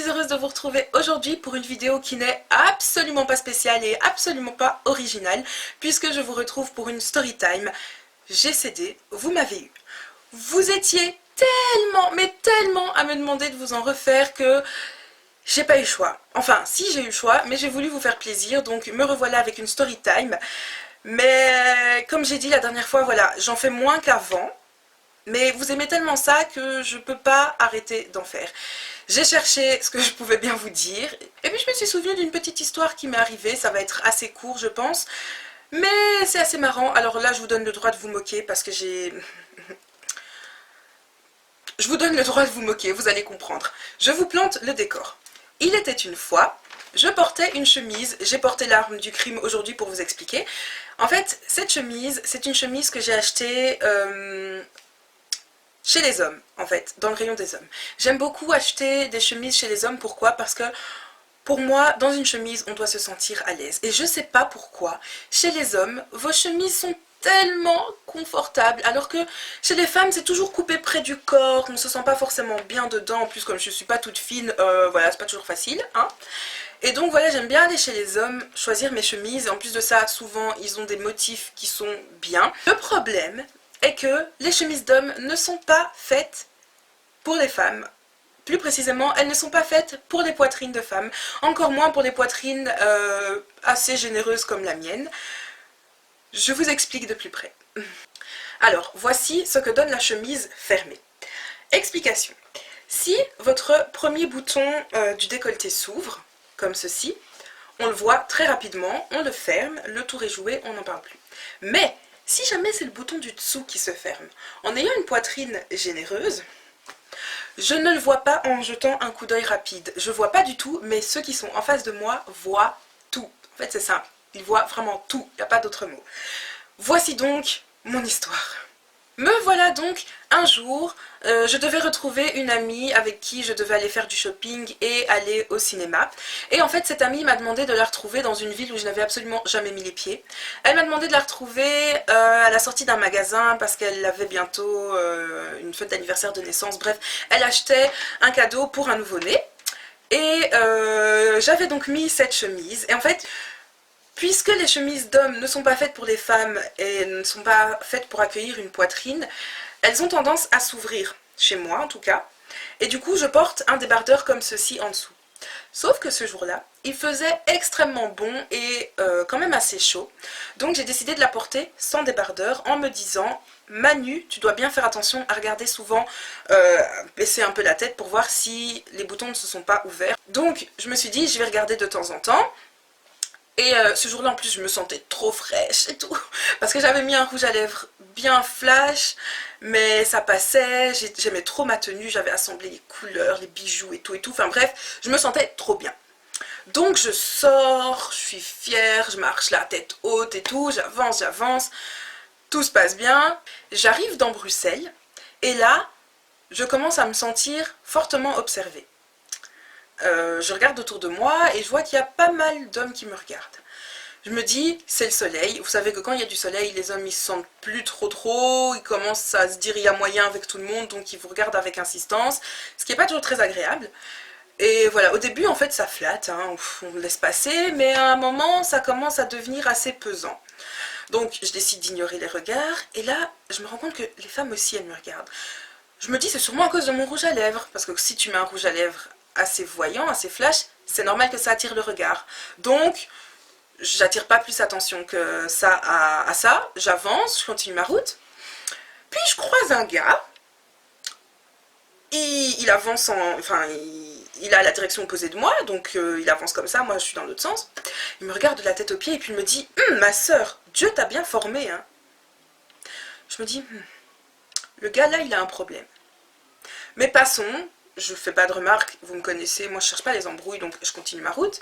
suis heureuse de vous retrouver aujourd'hui pour une vidéo qui n'est absolument pas spéciale et absolument pas originale, puisque je vous retrouve pour une story time. J'ai cédé, vous m'avez eu. Vous étiez tellement, mais tellement à me demander de vous en refaire que j'ai pas eu le choix. Enfin, si j'ai eu le choix, mais j'ai voulu vous faire plaisir, donc me revoilà avec une story time. Mais comme j'ai dit la dernière fois, voilà, j'en fais moins qu'avant. Mais vous aimez tellement ça que je peux pas arrêter d'en faire. J'ai cherché ce que je pouvais bien vous dire. Et puis je me suis souvenue d'une petite histoire qui m'est arrivée. Ça va être assez court je pense. Mais c'est assez marrant. Alors là je vous donne le droit de vous moquer parce que j'ai... Je vous donne le droit de vous moquer, vous allez comprendre. Je vous plante le décor. Il était une fois, je portais une chemise. J'ai porté l'arme du crime aujourd'hui pour vous expliquer. En fait, cette chemise, c'est une chemise que j'ai achetée... chez les hommes, en fait, dans le rayon des hommes. J'aime beaucoup acheter des chemises chez les hommes, pourquoi? Parce que pour moi, dans une chemise, on doit se sentir à l'aise. Et je sais pas pourquoi, chez les hommes, vos chemises sont tellement confortables, alors que chez les femmes, c'est toujours coupé près du corps, on ne se sent pas forcément bien dedans, en plus comme je suis pas toute fine, voilà, c'est pas toujours facile, hein. Et donc voilà, j'aime bien aller chez les hommes, choisir mes chemises, et en plus de ça, souvent, ils ont des motifs qui sont bien. Le problème est que les chemises d'hommes ne sont pas faites pour les femmes. Plus précisément, elles ne sont pas faites pour les poitrines de femmes, encore moins pour les poitrines assez généreuses comme la mienne. Je vous explique de plus près. Alors, voici ce que donne la chemise fermée. Explication. Si votre premier bouton du décolleté s'ouvre, comme ceci, on le voit très rapidement, on le ferme, le tour est joué, on n'en parle plus. Mais si jamais c'est le bouton du dessous qui se ferme, en ayant une poitrine généreuse, je ne le vois pas en jetant un coup d'œil rapide. Je vois pas du tout, mais ceux qui sont en face de moi voient tout. En fait, c'est simple. Ils voient vraiment tout. Il n'y a pas d'autre mot. Voici donc mon histoire. Me voilà donc un jour, je devais retrouver une amie avec qui je devais aller faire du shopping et aller au cinéma. Et en fait cette amie m'a demandé de la retrouver dans une ville où je n'avais absolument jamais mis les pieds. Elle m'a demandé de la retrouver à la sortie d'un magasin parce qu'elle avait bientôt une fête d'anniversaire de naissance. Bref, elle achetait un cadeau pour un nouveau-né. Et j'avais donc mis cette chemise. Et en fait... puisque les chemises d'hommes ne sont pas faites pour les femmes et ne sont pas faites pour accueillir une poitrine, elles ont tendance à s'ouvrir, chez moi en tout cas, et du coup je porte un débardeur comme ceci en dessous. Sauf que ce jour-là, il faisait extrêmement bon et quand même assez chaud, donc j'ai décidé de la porter sans débardeur en me disant « Manu, tu dois bien faire attention à regarder souvent, baisser un peu la tête pour voir si les boutons ne se sont pas ouverts. » Donc je me suis dit « Je vais regarder de temps en temps. » Et ce jour-là, en plus, je me sentais trop fraîche et tout. Parce que j'avais mis un rouge à lèvres bien flash, mais ça passait. J'aimais trop ma tenue, j'avais assemblé les couleurs, les bijoux et tout et tout. Enfin bref, je me sentais trop bien. Donc je sors, je suis fière, je marche la tête haute et tout. J'avance, tout se passe bien. J'arrive dans Bruxelles et là, je commence à me sentir fortement observée. Je regarde autour de moi et je vois qu'il y a pas mal d'hommes qui me regardent. Je me dis, c'est le soleil. Vous savez que quand il y a du soleil, les hommes ils se sentent plus trop, ils commencent à se dire il y a moyen avec tout le monde, donc ils vous regardent avec insistance, ce qui n'est pas toujours très agréable. Et voilà, au début en fait ça flatte, hein, on laisse passer, mais à un moment ça commence à devenir assez pesant. Donc je décide d'ignorer les regards, et là je me rends compte que les femmes aussi elles me regardent. Je me dis c'est sûrement à cause de mon rouge à lèvres, parce que si tu mets un rouge à lèvres assez voyant, assez flash, c'est normal que ça attire le regard. Donc, j'attire pas plus attention que ça à ça, j'avance, je continue ma route. Puis je croise un gars, il avance enfin, il a la direction opposée de moi, donc il avance comme ça, moi je suis dans l'autre sens. Il me regarde de la tête aux pieds et puis il me dit « Ma sœur, Dieu t'a bien formée, hein ». Je me dis le gars là, il a un problème. Mais passons. Je fais pas de remarques, vous me connaissez, moi je cherche pas les embrouilles, donc je continue ma route.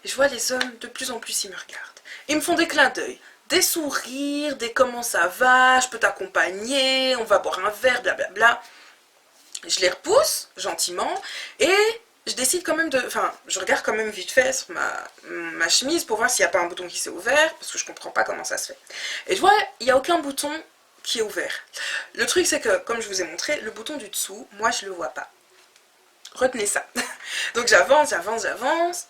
Et je vois les hommes, de plus en plus ils me regardent. Ils me font des clins d'œil, des sourires, des comment ça va, je peux t'accompagner, on va boire un verre, blablabla. Je les repousse, gentiment, et je décide quand même de... Enfin, je regarde quand même vite fait sur ma chemise pour voir s'il n'y a pas un bouton qui s'est ouvert, parce que je comprends pas comment ça se fait. Et je vois, il n'y a aucun bouton qui est ouvert. Le truc c'est que, comme je vous ai montré, le bouton du dessous, moi je le vois pas. Retenez ça. Donc j'avance, j'avance, j'avance.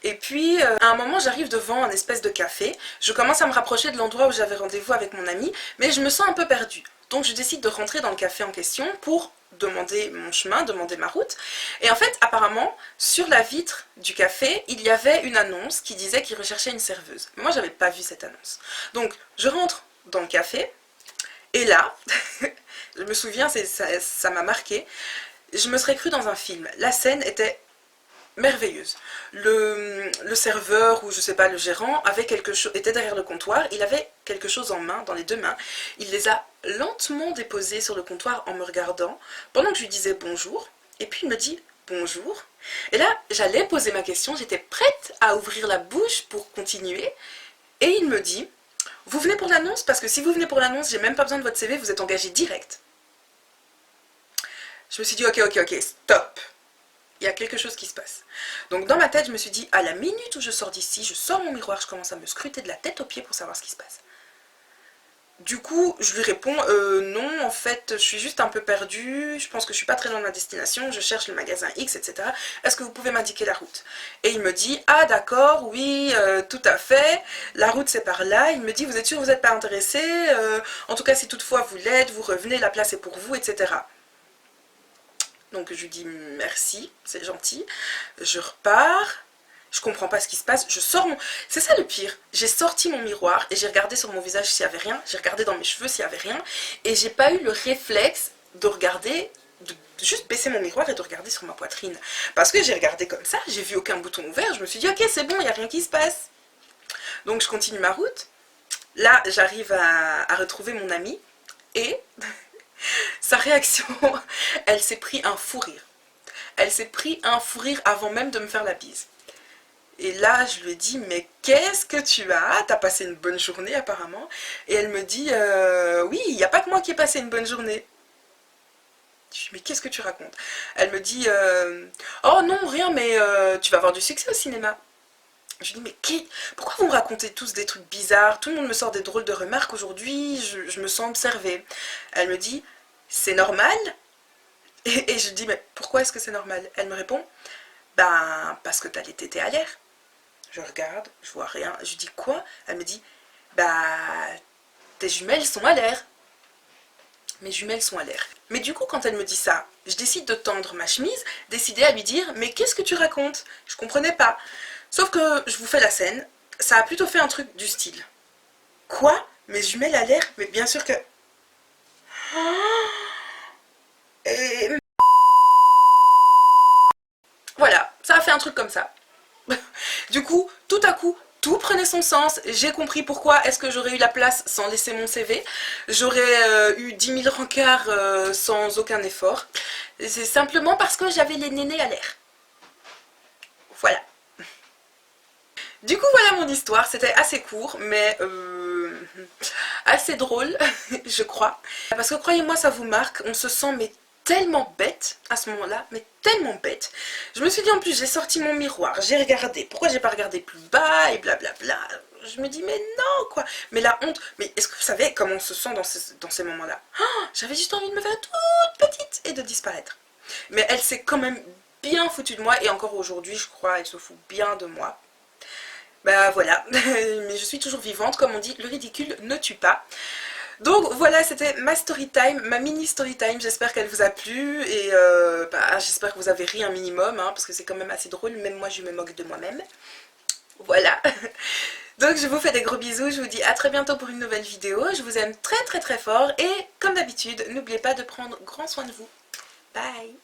Et puis, à un moment, j'arrive devant un espèce de café. Je commence à me rapprocher de l'endroit où j'avais rendez-vous avec mon ami, mais je me sens un peu perdue. Donc, je décide de rentrer dans le café en question pour demander mon chemin, demander ma route. Et en fait, apparemment, sur la vitre du café, il y avait une annonce qui disait qu'il recherchait une serveuse. Mais moi, j'avais pas vu cette annonce. Donc, je rentre dans le café, et là, je me souviens, ça m'a marqué, je me serais crue dans un film. La scène était merveilleuse. Le serveur ou je sais pas le gérant avait quelque chose, était derrière le comptoir, il avait quelque chose en main, dans les deux mains, il les a lentement déposés sur le comptoir en me regardant pendant que je lui disais bonjour, et puis il me dit bonjour, et là j'allais poser ma question, j'étais prête à ouvrir la bouche pour continuer, et il me dit vous venez pour l'annonce, parce que si vous venez pour l'annonce, j'ai même pas besoin de votre CV, vous êtes engagé direct. Je me suis dit ok, stop. Il y a quelque chose qui se passe. Donc dans ma tête, je me suis dit, à la minute où je sors d'ici, je sors mon miroir, je commence à me scruter de la tête aux pieds pour savoir ce qui se passe. Du coup, je lui réponds, non, en fait, je suis juste un peu perdue, je pense que je suis pas très loin de ma destination, je cherche le magasin X, etc. Est-ce que vous pouvez m'indiquer la route? Et il me dit, ah d'accord, oui, tout à fait, la route c'est par là. Il me dit, vous êtes sûr que vous n'êtes pas intéressé? En tout cas, si toutefois vous l'êtes, vous revenez, la place est pour vous, etc. Donc je lui dis merci, c'est gentil. Je repars, je comprends pas ce qui se passe, je sors mon... C'est ça le pire, j'ai sorti mon miroir et j'ai regardé sur mon visage s'il y avait rien, j'ai regardé dans mes cheveux s'il y avait rien, et j'ai pas eu le réflexe de regarder, de juste baisser mon miroir et de regarder sur ma poitrine. Parce que j'ai regardé comme ça, j'ai vu aucun bouton ouvert, je me suis dit ok c'est bon, il n'y a rien qui se passe. Donc je continue ma route, là j'arrive à retrouver mon ami, et... sa réaction, elle s'est pris un fou rire. Elle s'est pris un fou rire avant même de me faire la bise. Et là, je lui ai dit, mais qu'est-ce que tu as? T'as passé une bonne journée apparemment. Et elle me dit, oui, il n'y a pas que moi qui ai passé une bonne journée. Je lui dis, mais qu'est-ce que tu racontes? Elle me dit, oh non, rien, mais tu vas avoir du succès au cinéma. Je lui dis, mais pourquoi vous me racontez tous des trucs bizarres? Tout le monde me sort des drôles de remarques aujourd'hui, je me sens observée. Elle me dit, c'est normal? Et je lui dis, mais pourquoi est-ce que c'est normal? Elle me répond, ben, parce que t'as les tétés à l'air. Je regarde, je vois rien. Je lui dis, quoi? Elle me dit, bah, tes jumelles sont à l'air. Mes jumelles sont à l'air. Mais du coup, quand elle me dit ça, je décide de tendre ma chemise, décider à lui dire, mais qu'est-ce que tu racontes? Je comprenais pas. Sauf que je vous fais la scène, ça a plutôt fait un truc du style. Quoi? Mes jumelles à l'air? Mais bien sûr que... Et... Voilà, ça a fait un truc comme ça. Du coup, tout à coup, tout prenait son sens. J'ai compris pourquoi est-ce que j'aurais eu la place sans laisser mon CV. J'aurais eu 10 000 rencarts sans aucun effort. C'est simplement parce que j'avais les nénés à l'air. Voilà. Du coup, voilà mon histoire. C'était assez court, mais assez drôle, je crois. Parce que croyez-moi, ça vous marque. On se sent mais tellement bête à ce moment-là, mais tellement bête. Je me suis dit en plus, j'ai sorti mon miroir, j'ai regardé. Pourquoi j'ai pas regardé plus bas et blablabla. Je me dis mais non quoi. Mais la honte. Mais est-ce que vous savez comment on se sent dans ces moments-là? Oh, j'avais juste envie de me faire toute petite et de disparaître. Mais elle s'est quand même bien foutue de moi et encore aujourd'hui, je crois, elle se fout bien de moi. Bah voilà, mais je suis toujours vivante, comme on dit, le ridicule ne tue pas. Donc voilà, c'était ma story time, ma mini story time, j'espère qu'elle vous a plu et j'espère que vous avez ri un minimum, hein, parce que c'est quand même assez drôle, même moi je me moque de moi-même. Voilà. Donc je vous fais des gros bisous, je vous dis à très bientôt pour une nouvelle vidéo, je vous aime très très très fort et comme d'habitude, n'oubliez pas de prendre grand soin de vous. Bye.